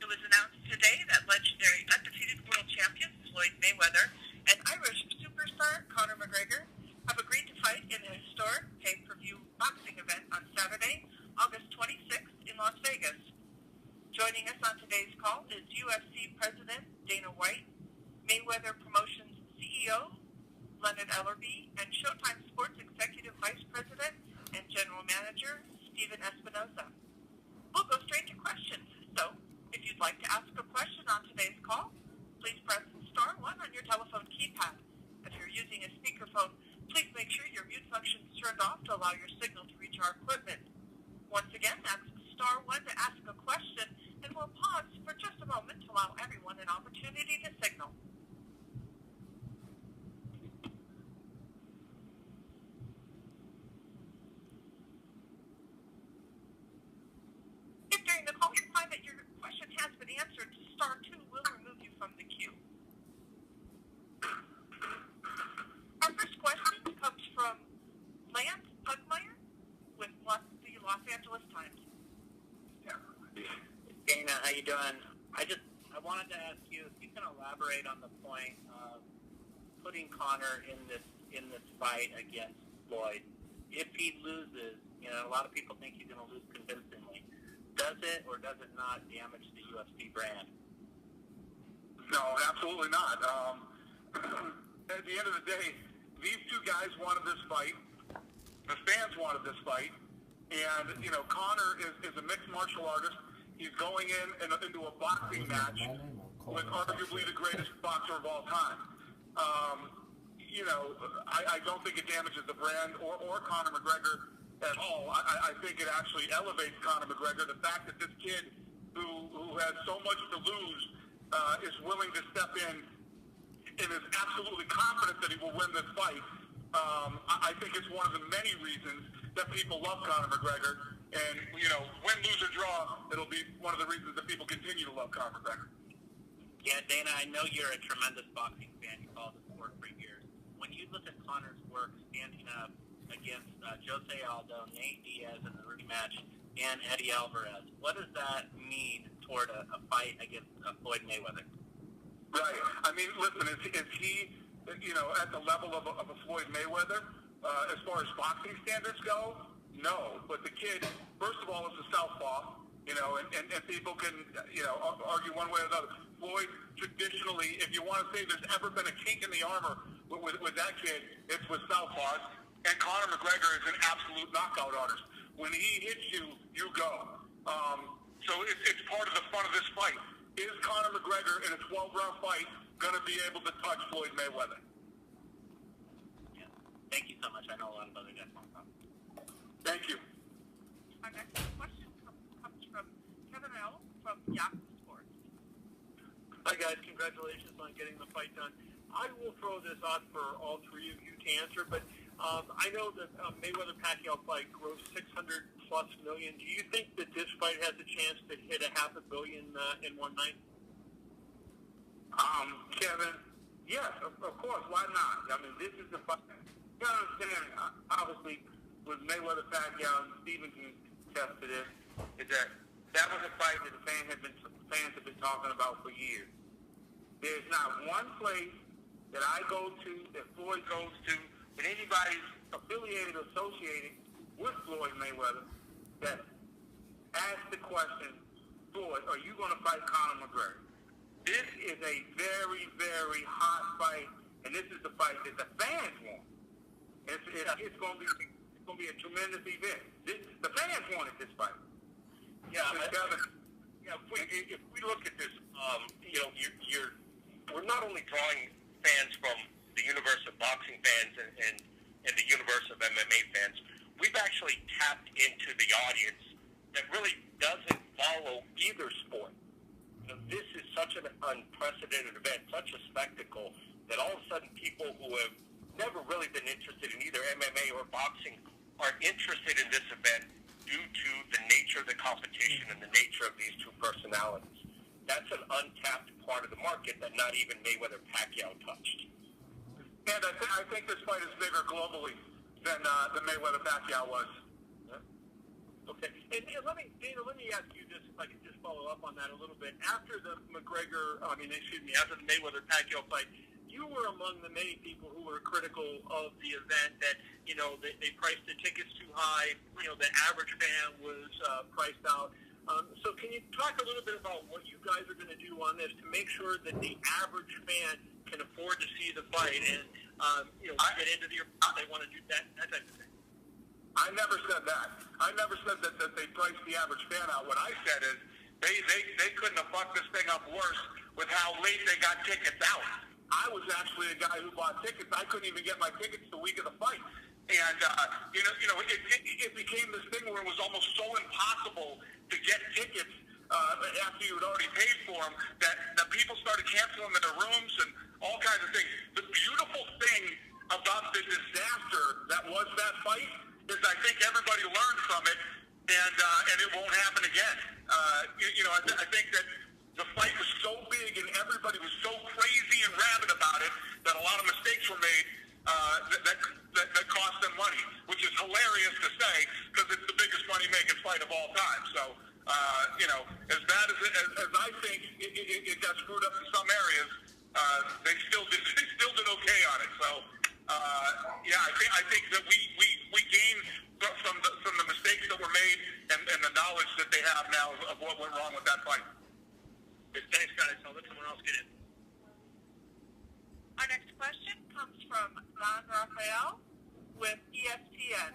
It was announced today that legendary undefeated world champion Floyd Mayweather and Irish superstar Conor McGregor have agreed to fight in a historic pay-per-view boxing event on Saturday, August 26th in Las Vegas. Joining us on today's call is UFC President Dana White, Mayweather Promotions CEO Leonard Ellerbe, and Showtime Sports Executive Vice President and General Manager Stephen Espinoza. We'll go straight to questions. So, if you'd like to ask a question on today's call, please press star 1 on your telephone keypad. If you're using a speakerphone, please make sure your mute function is turned off to allow your signal to reach our equipment. Once again, that's star 1 to ask a question, and we'll pause for just a moment to allow everyone an opportunity to signal. If during the call you find that your question has been answered, star 2 will remove you from the queue. Our first question comes from Lance Pugmire with the Los Angeles Times. Dana, how you doing? I wanted to ask you if you can elaborate on the point of putting Conor in this fight against Floyd. If he loses, a lot of people think he's going to lose convincingly. Does it or does it not damage the UFC brand? No, absolutely not. At the end of the day, these two guys wanted this fight. The fans wanted this fight. And, Conor is a mixed martial artist. He's going into a boxing match with arguably the greatest boxer of all time. I don't think it damages the brand or Conor McGregor at all. I think it actually elevates Conor McGregor. The fact that this kid who has so much to lose is willing to step in and is absolutely confident that he will win this fight. I think it's one of the many reasons that people love Conor McGregor. And, win, lose, or draw, it'll be one of the reasons that people continue to love Conor McGregor. Yeah, Dana, I know you're a tremendous boxing fan. You followed the sport for years. When you look at Conor's work standing up against Jose Aldo, Nate Diaz in the rematch, and Eddie Alvarez, what does that mean toward a fight against Floyd Mayweather? Right. I mean, listen, is he, at the level of a Floyd Mayweather as far as boxing standards go? No. But the kid, first of all, is a southpaw, and people can, argue one way or the other. Floyd, traditionally, if you want to say there's ever been a kink in the armor with that kid, it's with southpaws. And Conor McGregor is an absolute knockout artist. When he hits you, you go. So it's part of the fun of this fight. Is Conor McGregor in a 12-round fight going to be able to touch Floyd Mayweather? Yeah. Thank you so much. I know a lot of other guys want to talk. Thank you. Our next question comes from Kevin L. from Yahoo Sports. Hi, guys. Congratulations on getting the fight done. I will throw this out for all three of you to answer, but I know that Mayweather-Pacquiao fight grossed $600+ million. Do you think that this fight has a chance to hit $500 million in one night? Kevin, yes, of course. Why not? I mean, this is the fight. You understand, obviously, with Mayweather-Pacquiao, and Stephen can attest to this, is that was a fight that the fans have been talking about for years. There's not one place that I go to, that Floyd goes to, that anybody's affiliated or associated with Floyd Mayweather that asks the question, Floyd, are you going to fight Conor McGregor? This is a very, very hot fight, and this is the fight that the fans want. It's going to be a tremendous event. The fans wanted this fight. Yeah, if we look at this, we're not only drawing fans from the universe of boxing fans and the universe of MMA fans. We've actually tapped into the audience that really doesn't follow either sport. This is such an unprecedented event, such a spectacle, that all of a sudden people who have never really been interested in either MMA or boxing are interested in this event due to the nature of the competition and the nature of these two personalities. That's an untapped part of the market that not even Mayweather-Pacquiao touched. And I think this fight is bigger globally than Mayweather-Pacquiao was. Okay. And Dana, let me ask you this, if I can just follow up on that a little bit. After the after the Mayweather-Pacquiao fight, you were among the many people who were critical of the event, that, they priced the tickets too high, the average fan was priced out. So can you talk a little bit about what you guys are going to do on this to make sure that the average fan can afford to see the fight and, get into the arena if they want to do that type of thing? I never said that. I never said that they priced the average fan out. What I said is they couldn't have fucked this thing up worse with how late they got tickets out. I was actually a guy who bought tickets. I couldn't even get my tickets the week of the fight. And, it became this thing where it was almost so impossible to get tickets after you had already paid for them that people started canceling their rooms and all kinds of things. The beautiful thing about the disaster that was that fight is I think everybody learned from it, and it won't happen again. I think that the fight was so big and everybody was so crazy and rabid about it that a lot of mistakes were made that cost them money, which is hilarious to say because it's the biggest money-making fight of all time. So, as bad as I think it got screwed up in some areas, they still did okay on it. So, I think that we gained from the mistakes that were made and the knowledge that they have now of what went wrong with that fight. Thanks, guys. I'll let someone else get in. Our next question comes from Ron Raphael with ESPN.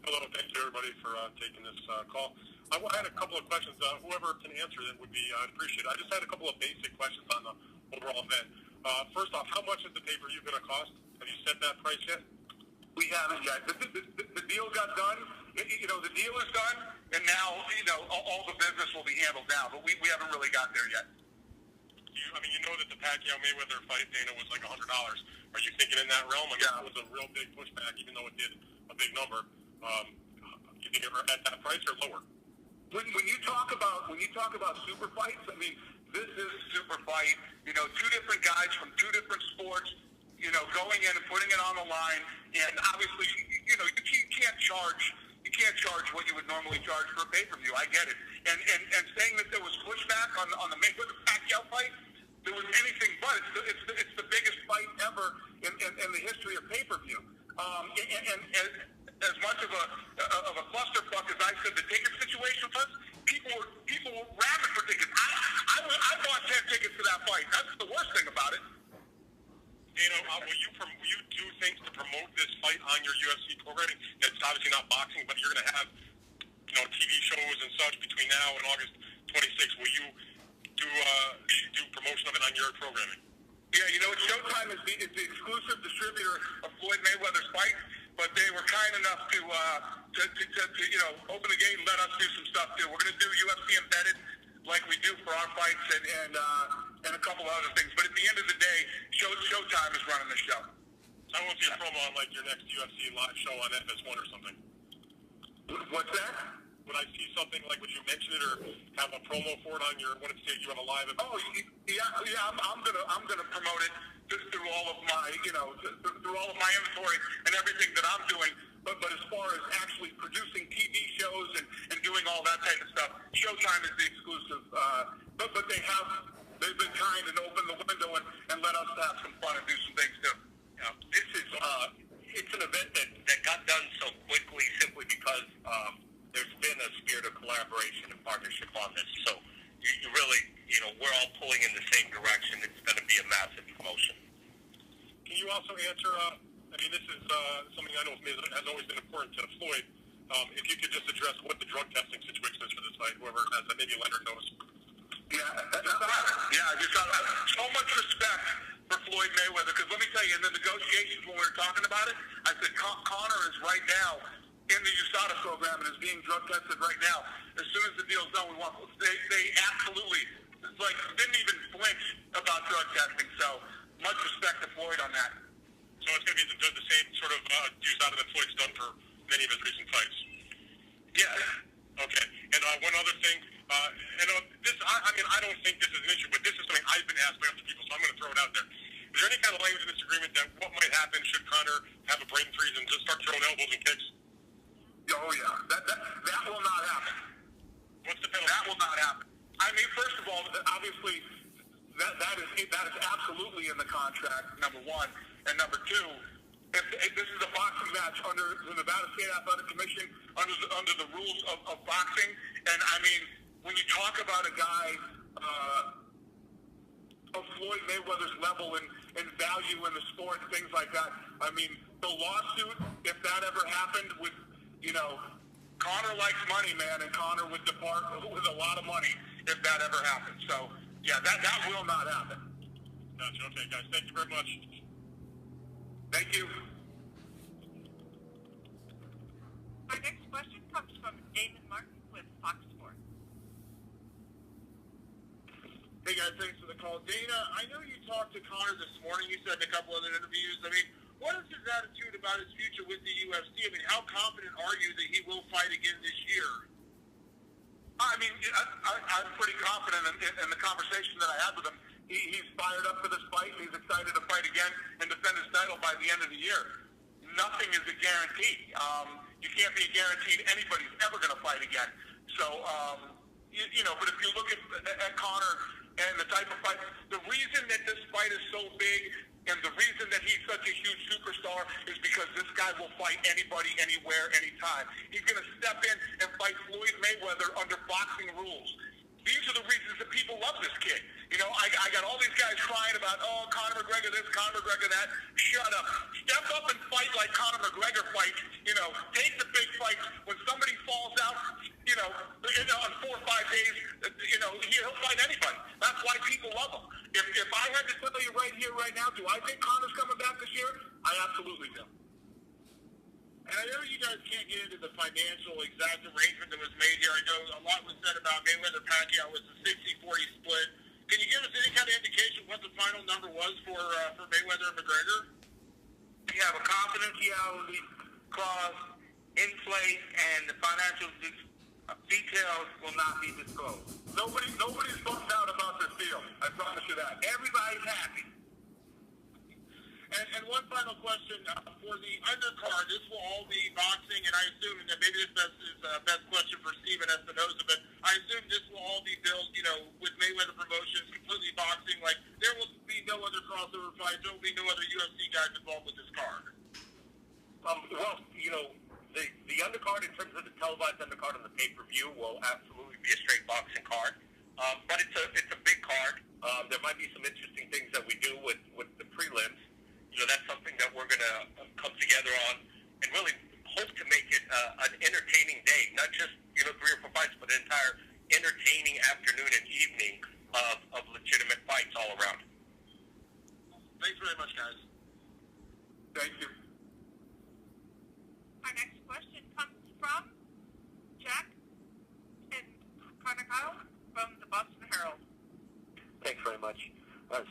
Hello, thank you everybody for taking this call. I had a couple of questions. Whoever can answer it would be, I'd appreciate it. I just had a couple of basic questions on the overall event. First off, how much is the pay-per-view going to cost? Have you set that price yet? We haven't yet. The deal got done. The deal is done, and now, all the business will be handled now, but we haven't really got there yet. You know that the Pacquiao-Mayweather fight, Dana, was like $100. Are you thinking in that realm? That was a real big pushback, even though it did a big number. You think you're at that price or lower? When you talk about super fights, this is a super fight. Two different guys from two different sports, going in and putting it on the line, and obviously, you can't charge what you would normally charge for a pay-per-view. I get it. And saying that there was pushback on the Mayweather-Pacquiao fight, there was anything but. It's the biggest fight ever in the history of pay-per-view. And as much of a clusterfuck as I said the ticket situation was, people were rabid for tickets. I bought 10 tickets to that fight. That's the worst thing about it. Will you do things to promote this fight on your UFC programming? It's obviously not boxing, but you're going to have, TV shows and such between now and August 26th. Will you do promotion of it on your programming? Yeah, Showtime is the exclusive distributor of Floyd Mayweather's fight, but they were kind enough to open the gate and let us do some stuff too. We're going to do UFC embedded like we do for our fights and a couple other things. But at the end of the day, Showtime is running the show. I won't see a promo on like your next UFC live show on FS1 or something. What's that? Would I see something like, would you mention it or have a promo for it on your, when it's you have a live event? Oh, yeah, I'm gonna promote it just through all of my, through all of my inventory and everything that I'm doing. But as far as actually producing TV shows and doing all that type of stuff, Showtime is the exclusive. But they've been kind and opened the window and let us have some fun and do some things too. This is it's an event that got done so quickly simply because there's been a spirit of collaboration and partnership on this. So you really, we're all pulling in the same direction. It's going to be a massive promotion. Can you also answer, this is something I know has always been important to Floyd. If you could just address what the drug testing situation is for this fight, whoever has that, maybe Leonard knows. I just got so much respect for Floyd Mayweather, because let me tell you, in the negotiations when we were talking about it, I said Conor is right now in the USADA program and is being drug tested right now. As soon as the deal's done, they absolutely didn't even flinch about drug testing. So much respect to Floyd on that. So it's going to be the same sort of USADA that Floyd's done for many of his recent fights. Yeah. Okay. And one other thing, I don't think this is an issue, but this is something I've been asked by other people, so I'm going to throw it out there. Is there any kind of language in this agreement that what might happen should Conor have a brain freeze and just start throwing elbows and kicks? Oh yeah, that will not happen. What's the penalty? That will not happen. I mean, first of all, obviously, that is absolutely in the contract. Number one, and number two, if this is a boxing match under the Nevada State Athletic Commission, under the rules of boxing, and I mean, when you talk about a guy of Floyd Mayweather's level and value in the sport, things like that, I mean, the lawsuit, if that ever happened, would, Conor likes money, man, and Conor would depart with a lot of money if that ever happened. So, yeah, that will not happen. Gotcha. Okay, guys. Thank you very much. Thank you. Our next question comes from Damon Martin with Fox Sports. Hey, guys, thanks for the call. Dana, I know you talked to Conor this morning. You said in a couple other interviews. I mean, what is his attitude about his future with the UFC? I mean, how confident are you that he will fight again this year? I mean, I'm pretty confident in the conversation that I had with him. He's fired up for this fight, and he's excited to fight again and defend his title by the end of the year. Nothing is a guarantee. You can't be guaranteed anybody's ever going to fight again. So, but if you look at Conor and the type of fight, the reason that this fight is so big and the reason that he's such a huge superstar is because this guy will fight anybody, anywhere, anytime. He's going to step in and fight Floyd Mayweather under boxing rules. These are the reasons that people love this kid. I got all these guys crying about, Conor McGregor this, Conor McGregor that. Shut up. Step up and fight like Conor McGregor fights. Take the big fights. When somebody falls out, on 4 or 5 days, he'll fight anybody. That's why people love him. If I had to tell you right here, right now, do I think Conor's coming back this year? I absolutely do. And I know you guys can't get into the financial exact arrangement that was made here. I know a lot was said about Mayweather-Pacquiao was a 60-40 split. Can you give us any kind of indication what the final number was for Mayweather and McGregor? We have a confidentiality clause in place, and the financial details will not be disclosed. Nobody's bummed out about this deal. I promise you that. Everybody's happy. And one final question for the undercard. This will all be boxing, and I assume that maybe this is best question for Steven Espinoza, but I assume this will all be built, with Mayweather Promotions, completely boxing. Like, there will be no other crossover fights. There will be no other UFC guys involved with this card. The undercard, in terms of the televised undercard on the pay-per-view, will absolutely be a straight boxing card. But it's a big card. There might be some interesting things that we do with the prelims. That's something that we're going to come together on and really hope to make it an entertaining day, not just 3 or 4 fights, but an entire entertaining afternoon and evening of legitimate fights all around. Thanks very much, guys. Thank you. Our next question comes from Jack and Conor from the Boston Herald. Thanks very much.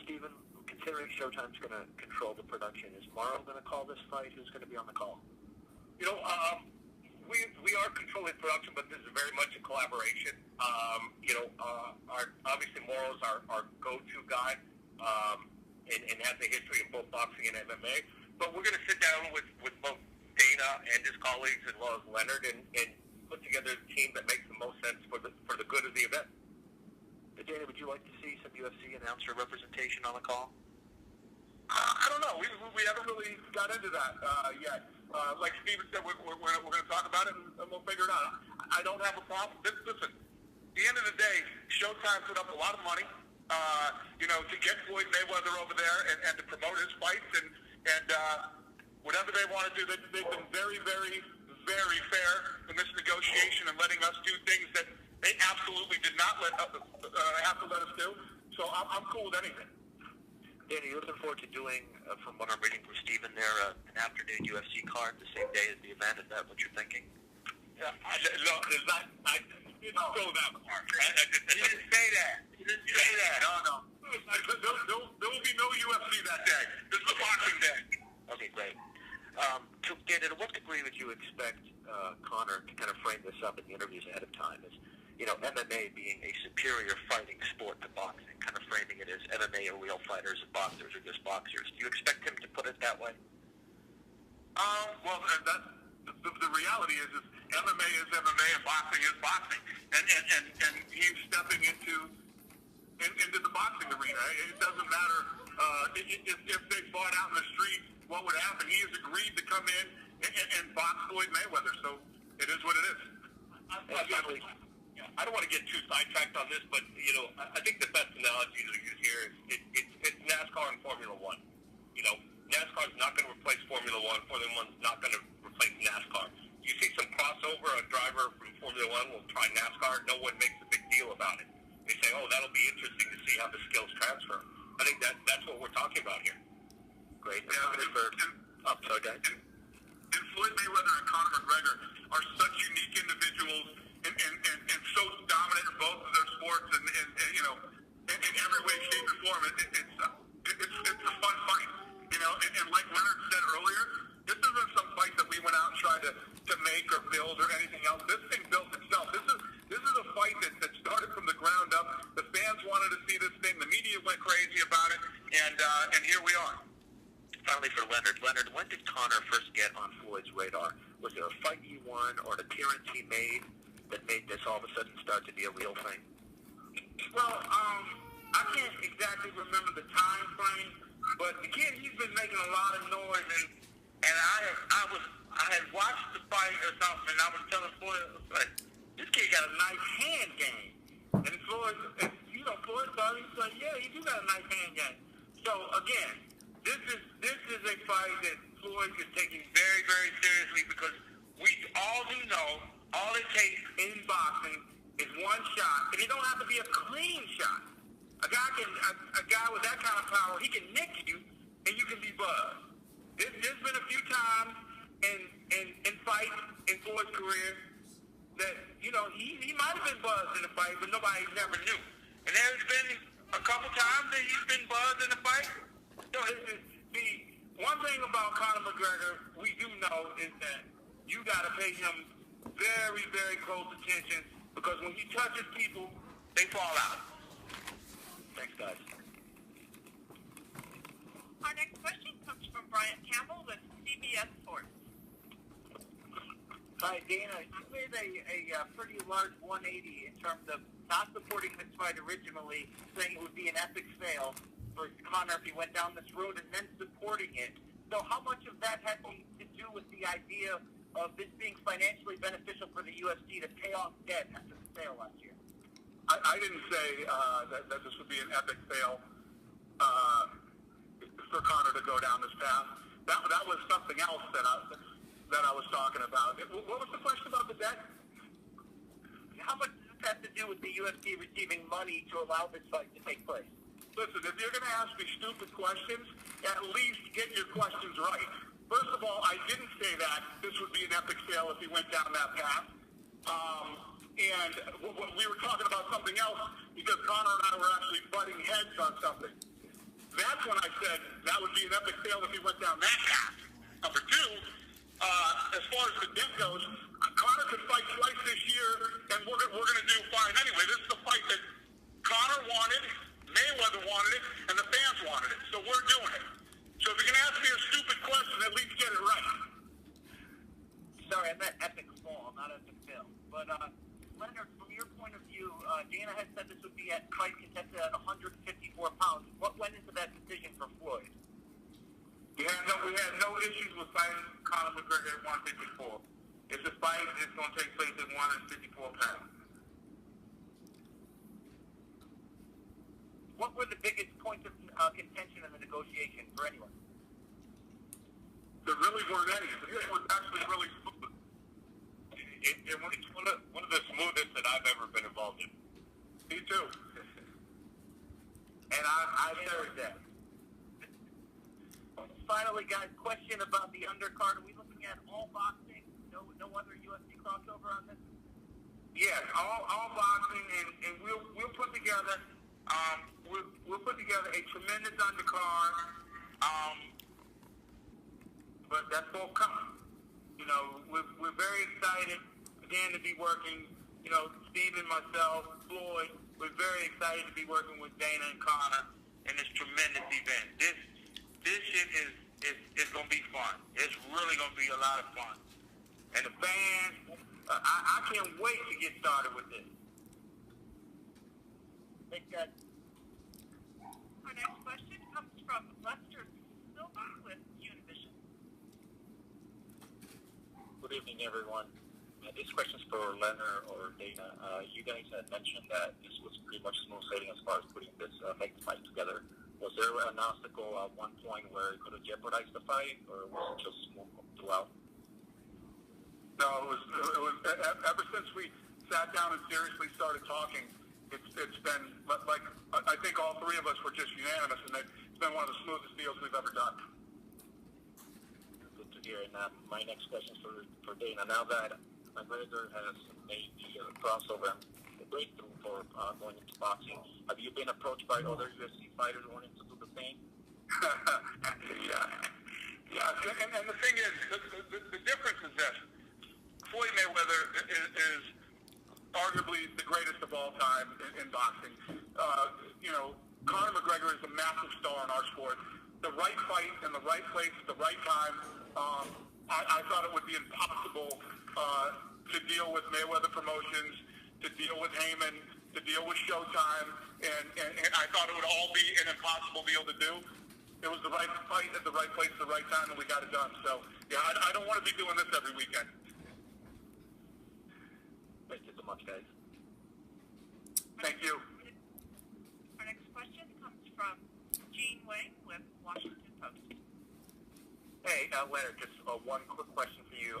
Stephen, considering Showtime's going to control the production, is Morrow going to call this fight? Who's going to be on the call? We are controlling production, but this is very much a collaboration. Obviously Morrow's our go-to guy, and has a history in both boxing and MMA. But we're going to sit down with both Dana and his colleagues, as well as Leonard, and put together a team that makes the most sense for the good of the event. Dana, would you like to see some UFC announcer representation on the call? I don't know. We haven't really got into that yet. Like Steven said, we're going to talk about it and we'll figure it out. I don't have a problem. Listen, at the end of the day, Showtime put up a lot of money, to get Floyd Mayweather over there and to promote his fights and whatever they want to do. They've been very, very, very fair in this negotiation and letting us do things that they absolutely did not have to let us do. So I'm cool with anything. Danny, you're looking forward to doing, from what I'm reading from Stephen there, an afternoon UFC card the same day as the event. Is that what you're thinking? Yeah, I didn't go that far. He didn't say that. No. There will be no UFC that day. This is a boxing day. Okay, great. Danny, to what degree would you expect Conor to kind of frame this up in the interviews ahead of time? As MMA being a superior fighting sport to boxing, kind of framing it as MMA are real fighters and boxers are just boxers. Do you expect him to put it that way? Well, that's the reality is MMA is MMA and boxing is boxing. And he's stepping into the boxing arena. It doesn't matter if they fought out in the street, what would happen. He has agreed to come in and box Floyd Mayweather. So it is what it is. I don't want to get too sidetracked on this, but I think the best analogy to use here is it's NASCAR and Formula One. NASCAR is not going to replace Formula One. Formula One's not going to replace NASCAR. You see some crossover. A driver from Formula One will try NASCAR. No one makes a big deal about it. They say, "Oh, that'll be interesting to see how the skills transfer." I think that's what we're talking about here. Great. Sorry, guys. And Floyd Mayweather and Conor McGregor are such unique individuals and so dominant in both of their sports and in every way, shape, and form. It's a fun fight, and like Leonard said earlier, this isn't some fight that we went out and tried to make or build or anything else. This thing built itself. This is a fight that started from the ground up. The fans wanted to see this thing. The media went crazy about it, and here we are. Finally, for Leonard. Leonard, when did Conor first get on Floyd's radar? Was there a fight he won or an appearance he made that made this all of a sudden start to be a real thing? Well, I can't exactly remember the time frame, but the kid, he's been making a lot of noise, and I had watched the fight or something, and I was telling Floyd, like, this kid got a nice hand game. And Floyd, Floyd thought, he was like, yeah, he do got a nice hand game. So again, this is a fight that Floyd is taking very, very seriously because we all do know all it takes in boxing is one shot, and it don't have to be a clean shot. A guy with that kind of power, he can nick you, and you can be buzzed. There's been a few times in fights in Floyd's career that he might have been buzzed in a fight, but nobody never knew. And there's been a couple times that he's been buzzed in a fight. The one thing about Conor McGregor we do know is that you got to pay him very, very close attention because when he touches people, they fall out. Thanks, guys. Our next question comes from Brian Campbell with CBS Sports. Hi, Dana. You made a pretty large 180 in terms of not supporting this fight originally, saying it would be an epic fail for Conor if he went down this road, and then supporting it. So how much of that had to do with the idea of this being financially beneficial for the UFC to pay off debt after the sale last year? I didn't say that this would be an epic fail for Conor to go down this path. That was something else that I was talking about. What was the question about the debt? How much does this have to do with the UFC receiving money to allow this fight to take place? Listen, if you're going to ask me stupid questions, at least get your questions right. First of all, I didn't say that this would be an epic fail if he went down that path. And we were talking about something else because Conor and I were actually butting heads on something. That's when I said that would be an epic fail if he went down that path. Number two, as far as the debt goes, Conor could fight twice this year, and we're going to do fine anyway. This is a fight that Conor wanted, Mayweather wanted it, and the fans wanted it. So we're doing it. So if you can ask me a stupid question, at least get it right. Sorry, I meant epic fall, not epic fail. But, Leonard, from your point of view, Dana had said this would be at fight contested at 154 pounds. What went into that decision for Floyd? We had no issues with fighting Conor McGregor at 154. It's a fight that's going to take place at 154 pounds. What were the biggest points of contention in the negotiation for anyone? There really weren't any. It was actually really smooth. It was one of the smoothest that I've ever been involved in. Me too. And I heard that. Finally, guys, question about the undercard. Are we looking at all boxing? No other UFC crossover on this? Yes, all boxing, and we'll put together we'll put together a tremendous undercard. But that's all coming. We're very excited again to be working. Steve and myself, Floyd, we're very excited to be working with Dana and Conor in this tremendous event. This shit is going to be fun. It's really going to be a lot of fun. And the fans, I can't wait to get started with this. Thanks, guys. Our next question comes from Lester Silva with Univision. Good evening, everyone. This question's for Leonard or Dana. You guys had mentioned that this was pretty much smooth sailing as far as putting this next fight together. Was there an obstacle at one point where it could have jeopardized the fight, or was it just smooth throughout? No, it was ever since we sat down and seriously started talking, it's been like I think all three of us were just unanimous, and it's been one of the smoothest deals we've ever done. Good to hear. And my next question is for Dana. Now that McGregor has made the crossover and the breakthrough for going into boxing, have you been approached by other UFC fighters wanting to do the same? Yeah. And the thing is, the difference is this. Floyd Mayweather is arguably the greatest of all time in boxing. Conor McGregor is a massive star in our sport. The right fight in the right place at the right time. I thought it would be impossible to deal with Mayweather Promotions, to deal with Heyman, to deal with Showtime, and I thought it would all be an impossible deal to do. It was the right fight at the right place at the right time, and we got it done. So, yeah, I don't want to be doing this every weekend. Thank you so much, guys. Thank you. Our next question comes from Gene Wang with Washington Post. Hey, Leonard, just one quick question for you.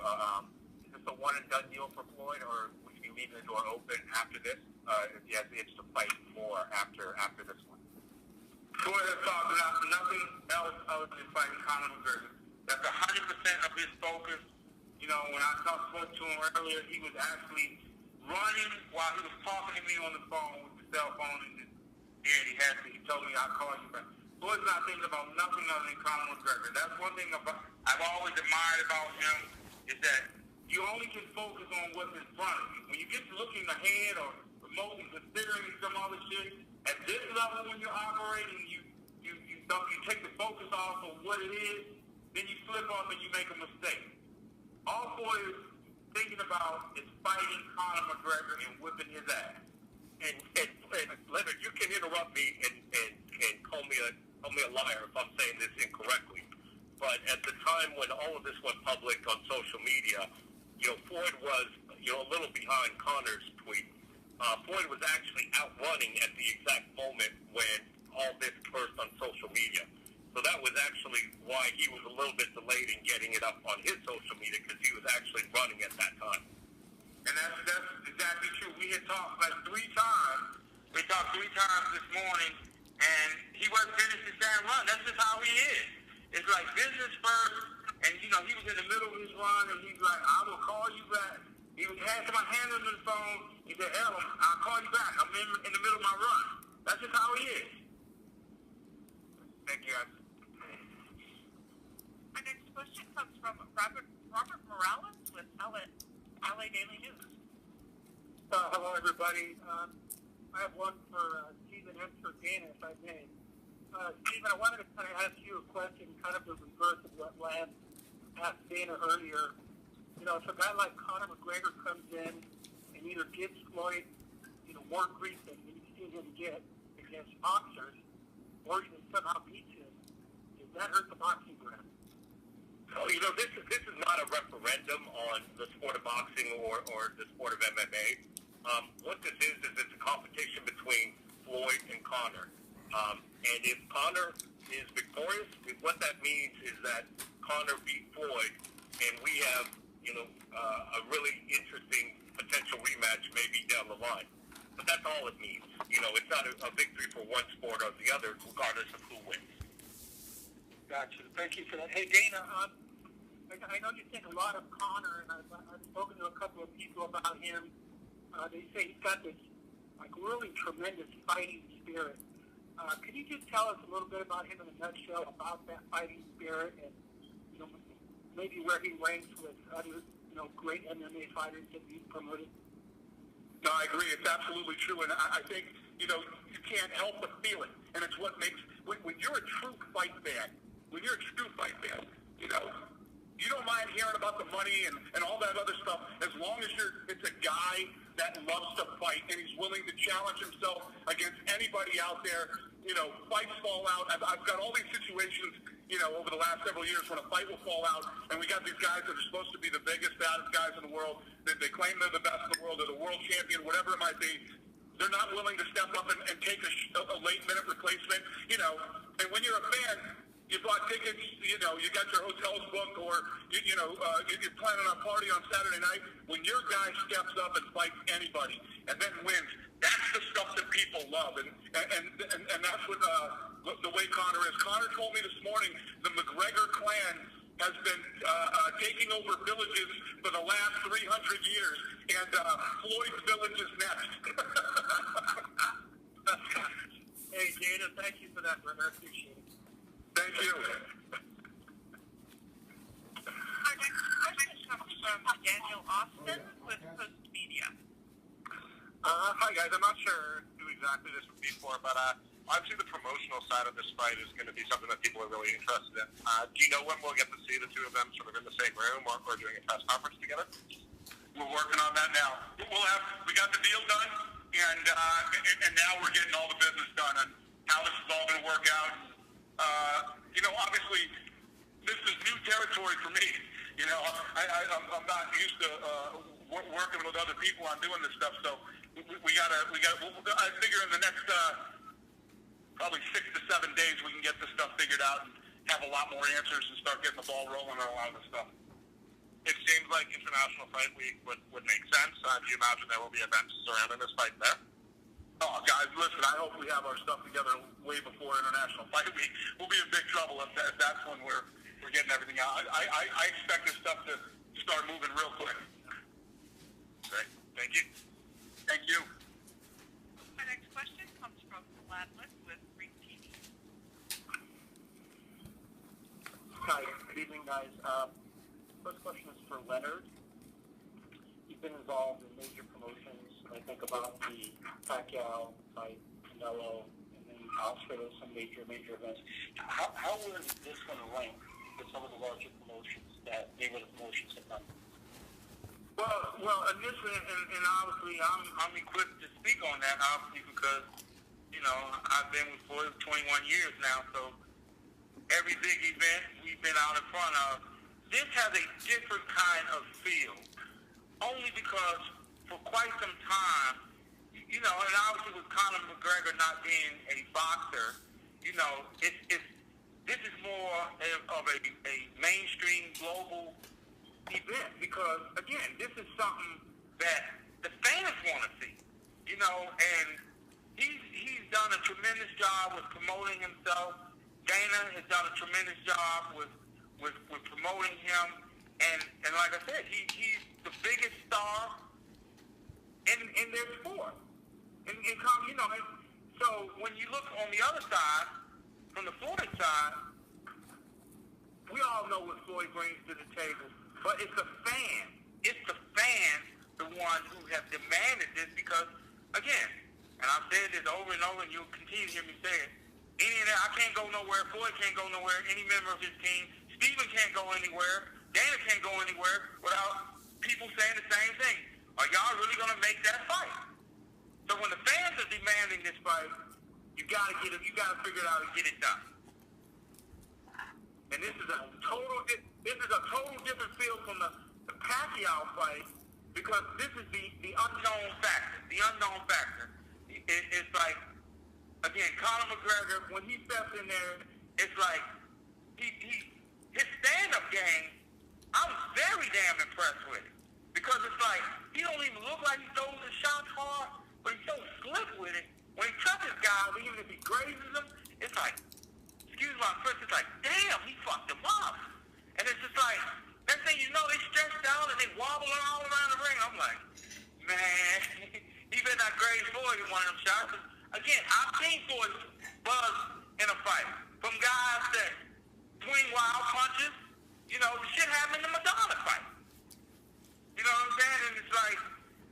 Is this a one-and-done deal for Floyd, or would you be leaving the door open after this? If he has the itch to fight more after this one? Floyd has talked about nothing else other than fighting Conor McGregor. That's 100% of his focus. When I spoke to him earlier, he was actually running while he was talking to me on the phone with the cell phone, and he told me I'll call you back. Floyd's not thinking about nothing other than Conor McGregor. That's one thing I've always admired about him, is that you only can focus on what's in front of you. When you get to looking ahead or promoting, considering some other shit, at this level when you're operating, you take the focus off of what it is, then you slip up and you make a mistake. All Floyd is thinking about is fighting Conor McGregor and whipping his ass. And Leonard, you can interrupt me and call me a liar if I'm saying this incorrectly. But at the time when all of this went public on social media, Floyd was a little behind Conor's tweet. Floyd was actually outrunning at the exact moment when all this burst on social media. So that was actually why he was a little bit delayed in getting it up on his social media, because he was actually running at that time. And that's exactly true. We had talked like 3 times. We talked 3 times this morning, and he wasn't finished his damn run. That's just how he is. It's like business first, and he was in the middle of his run, and he's like, I will call you back. He had my hand on his phone. He said, hell, I'll call you back. I'm in the middle of my run. That's just how he is. Thank you, guys. Our next question comes from Robert Morales with LA Daily News. Hello, everybody. I have one for Stephen and for Dana, if I may. Stephen, I wanted to kind of ask you a question, kind of the reverse of what Lance asked Dana earlier. If a guy like Conor McGregor comes in and either gives Floyd, more grief than we've seen him get against boxers, or even somehow beats him, does that hurt the boxing brand? This is not a referendum on the sport of boxing or the sport of MMA. What this is it's a competition between Floyd and Conor. And if Conor is victorious, what that means is that Conor beat Floyd, and we have, a really interesting potential rematch maybe down the line. But that's all it means. It's not a victory for one sport or the other, regardless of who wins. Gotcha. Thank you for that. Hey, Dana, I know you think a lot of Conor, and I've spoken to a couple of people about him. They say he's got this, really tremendous fighting spirit. Could you just tell us a little bit about him in a nutshell, about that fighting spirit, and, maybe where he ranks with other, great MMA fighters that you've promoted? No, I agree. It's absolutely true. And I think, you can't help but feel it. And it's what makes, when you're a true fight fan, You don't mind hearing about the money and all that other stuff as long as it's a guy that loves to fight and he's willing to challenge himself against anybody out there. You know, fights fall out. I've got all these situations, you know, over the last several years when a fight will fall out, and we got these guys that are supposed to be the biggest, baddest guys in the world. They claim they're the best in the world, they're the world champion, whatever it might be. They're not willing to step up and take a late-minute replacement, you know. And when you're a fan, you bought tickets, you know, you got your hotels booked, or, you're planning on a party on Saturday night. When your guy steps up and fights anybody and then wins, that's the stuff that people love. And that's what the way Conor is. Conor told me this morning the McGregor clan has been taking over villages for the last 300 years, and Floyd's village is next. Hey, Dana, thank you for that, brother. I appreciate it. Thank you. Our next question comes from Daniel Austin with Post Media. Hi, guys. I'm not sure who exactly this would be for, but obviously the promotional side of this fight is going to be something that people are really interested in. Do you know when we'll get to see the two of them sort of in the same room or doing a press conference together? We're working on that now. We got the deal done, and now we're getting all the business done on how this is all going to work out. Obviously, this is new territory for me. You know, I'm not used to working with other people on doing this stuff, so we gotta. I figure in the next probably 6 to 7 days we can get this stuff figured out and have a lot more answers and start getting the ball rolling on a lot of this stuff. It seems like International Fight Week would make sense. Do you imagine there will be events surrounding this fight there? Oh, guys, listen, I hope we have our stuff together way before International Fight Week. We'll be in big trouble if that's when we're getting everything out. I expect this stuff to start moving real quick. Great. Thank you. Thank you. Our next question comes from Gladwin with Ring TV. Hi, good evening, guys. First question is for Leonard. You've been involved in major promotions. I think about the Pacquiao fight, Canelo, and then Australia, some major events. How is this going to rank with some of the larger promotions that Mayweather promotions have done? Well, initially, and obviously, I'm equipped to speak on that, obviously, because, you know, I've been with Floyd for 21 years now, so every big event we've been out in front of. This has a different kind of feel, only because for quite some time, you know, and obviously with Conor McGregor not being a boxer, you know, this is more of a mainstream global event because, again, this is something that the fans want to see, you know, and he's done a tremendous job with promoting himself. Dana has done a tremendous job with promoting him, and like I said, he's the biggest star in their sport. And you know, and so when you look on the other side, from the Floyd side, we all know what Floyd brings to the table, but it's the fans. It's the fans, the ones who have demanded this because, again, and I've said this over and over, and you'll continue to hear me say it, I can't go nowhere, Floyd can't go nowhere, any member of his team, Steven can't go anywhere, Dana can't go anywhere without people saying the same thing. Are y'all really going to make that fight? So when the fans are demanding this fight, you got to figure it out and get it done. And this is a total different feel from the Pacquiao fight because this is the unknown factor. The unknown factor. It's like, again, Conor McGregor, when he steps in there, it's like his stand-up game, I'm very damn impressed with it. Because it's like, he don't even look like he throws his shots hard, but he's so slick with it. When he touches guys, even if he grazes them, it's like, excuse my French, it's like, damn, he fucked him up. And it's just like, next thing you know, they stretched out and they wobble all around the ring. I'm like, man, he better not graze Floyd in one of them shots. Again, I've seen Floyd buzz in a fight from guys that swing wild punches. You know, the shit happened in the Madonna fight. You know what I'm saying? And it's like,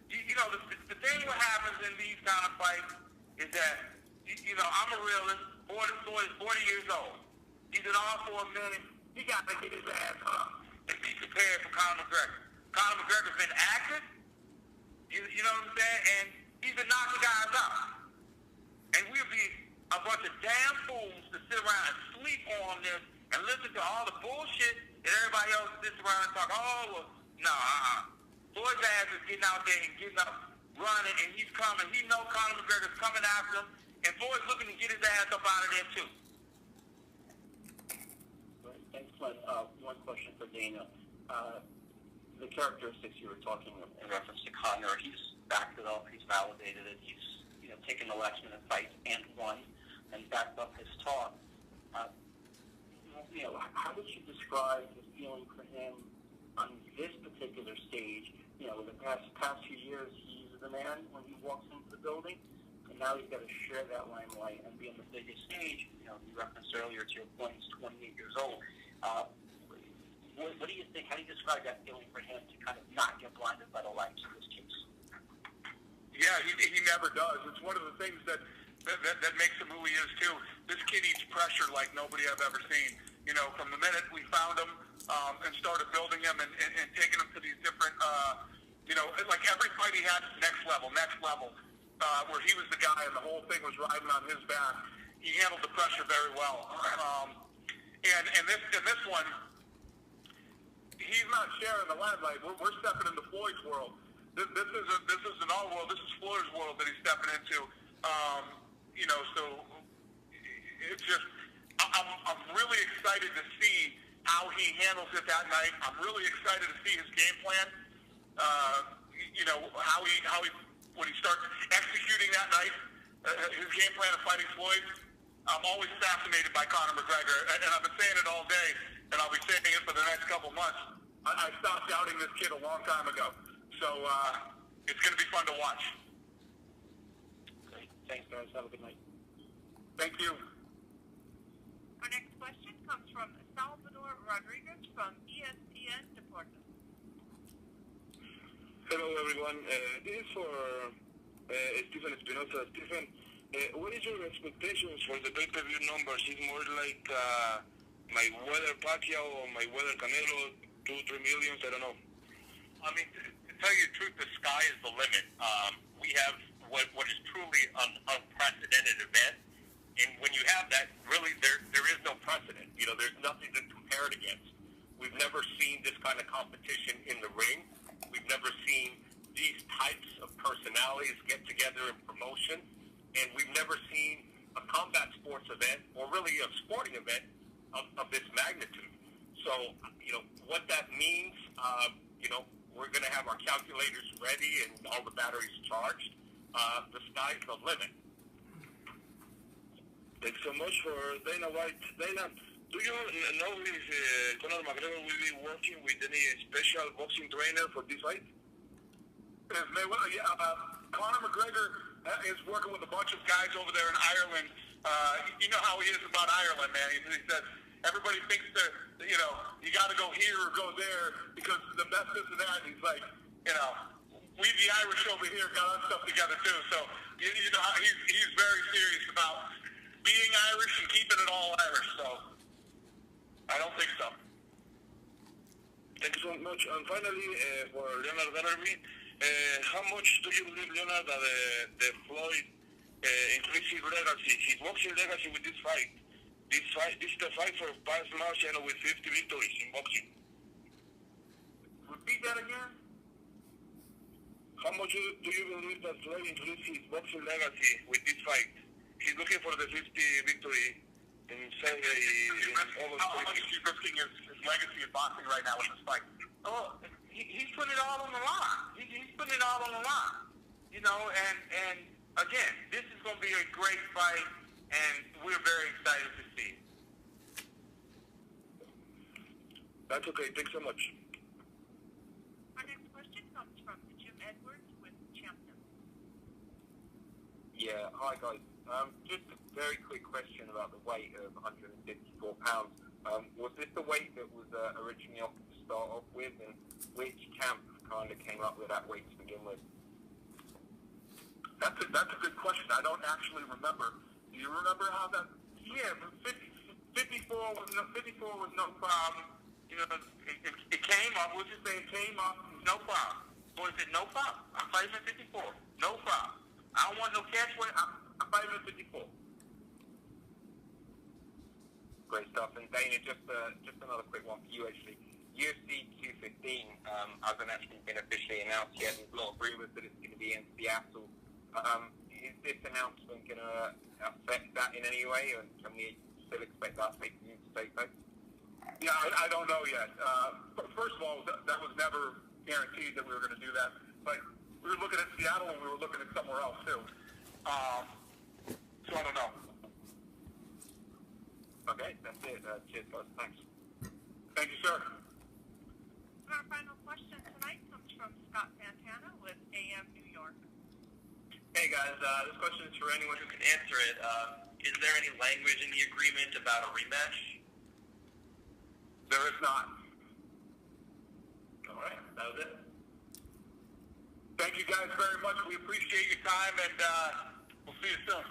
you know, the thing what happens in these kind of fights is that, you know, I'm a realist. Floyd is 40 years old. He's in all for a minute. He got to get his ass up and prepared for Conor McGregor. Conor McGregor's been active, you know what I'm saying, and he's been knocking guys out. And we'll be a bunch of damn fools to sit around and sleep on this and listen to all the bullshit that everybody else sits around and talk, Floyd's ass is getting out there and getting up, running, and he's coming. He knows Conor McGregor's coming after him, and Floyd's looking to get his ass up out of there, too. Thanks, Glenn. One question for Dana. The characteristics you were talking in reference to Conor, he's backed it up, he's validated it, he's taken the last minute fight and won, and backed up his talk. How would you describe the feeling for him on this particular stage? In the past few years, he's the man when he walks into the building, and now he's got to share that limelight and be on the biggest stage. You referenced earlier to your point, he's 28 years old. What do you think? How do you describe that feeling for him to kind of not get blinded by the lights in this case? Yeah, he never does. It's one of the things that makes him who he is, too. This kid eats pressure like nobody I've ever seen. From the minute we found him and started building him and taking him to these different, like every fight he had, next level, where he was the guy and the whole thing was riding on his back. He handled the pressure very well. And this one, he's not sharing the limelight. We're stepping into Floyd's world. This isn't our world. This is Floyd's world that he's stepping into. So it's just, I'm really excited to see how he handles it that night. I'm really excited to see his game plan. How he when he starts executing that night, his game plan of fighting Floyd. I'm always fascinated by Conor McGregor, and I've been saying it all day, and I'll be saying it for the next couple months. I stopped doubting this kid a long time ago. So it's going to be fun to watch. Great. Thanks, guys. Have a good night. Thank you. Our next question comes from Salvador Rodriguez from ESPN Deportes. Hello, everyone. This is for Stephen Espinosa. Stephen, what is your expectations for the pay-per-view numbers? Is more like Mayweather Pacquiao or Mayweather Canelo, 2-3 million? I don't know. I mean, to tell you the truth, the sky is the limit. We have what is truly an unprecedented event, and when you have that, really there is no precedent. There's nothing to compare it against. We've never seen this kind of competition in the ring. We've never seen these types of personalities get together in promotion, and we've never seen a combat sports event, or really a sporting event, of this magnitude. So, what that means, we're going to have our calculators ready and all the batteries charged. The sky's the limit. Thanks so much for Dana White. Dana, do you know if Conor McGregor will be working with any special boxing trainer for this fight? Conor McGregor is working with a bunch of guys over there in Ireland. You know how he is about Ireland, man. He says everybody thinks that, you got to go here or go there because the best this and that. He's like, we the Irish over here got our stuff together too. So, he's very serious about being Irish and keeping it all Irish. So, I don't think so. Thank you so much. And finally, for Leonard Darby, how much do you believe, Leonard, that the Floyd increase his legacy, his boxing legacy with this fight? This is the fight for past March with 50 victories in boxing. Repeat that again? How much do you believe that Floyd increase his boxing legacy with this fight? He's looking for the 50 victory in Saturday. How much is he risking his legacy in boxing right now with this fight? Oh, he's putting it all on the line. He's putting it all on the line. And again, this is going to be a great fight, and we're very excited to see it. That's okay. Thanks so much. Our next question comes from Jim Edwards with Champion. Yeah, hi guys. Just a very quick question about the weight of 154 pounds. Was this the weight that was originally offered to start off with, and which camp kind of came up with that weight to begin with? That's a good question. I don't actually remember. Do you remember how that? Yeah, 54 was no problem. You know, it came up. We'll just say it came up. No problem. Boy said, no problem. I'm fighting at 54. No problem. I don't want no catch weight. I'm fighting at 54. Great stuff. And Dana, just another quick one for you, actually. UFC 215 hasn't actually been officially announced yet. There's a lot of rumors that it's going to be in Seattle. Is this announcement going to affect that in any way, or can we still expect that to take place? Yeah, I don't know yet. First of all, that was never guaranteed that we were going to do that. But we were looking at Seattle and we were looking at somewhere else too. So I don't know. Okay, that's it. Cheers, guys. Thanks. Thank you, sir. Our final question tonight comes from Scott Santana with AM New York. Hey guys, this question is for anyone who can answer it. Is there any language in the agreement about a rematch? There is not. All right, that was it. Thank you guys very much. We appreciate your time, and we'll see you soon.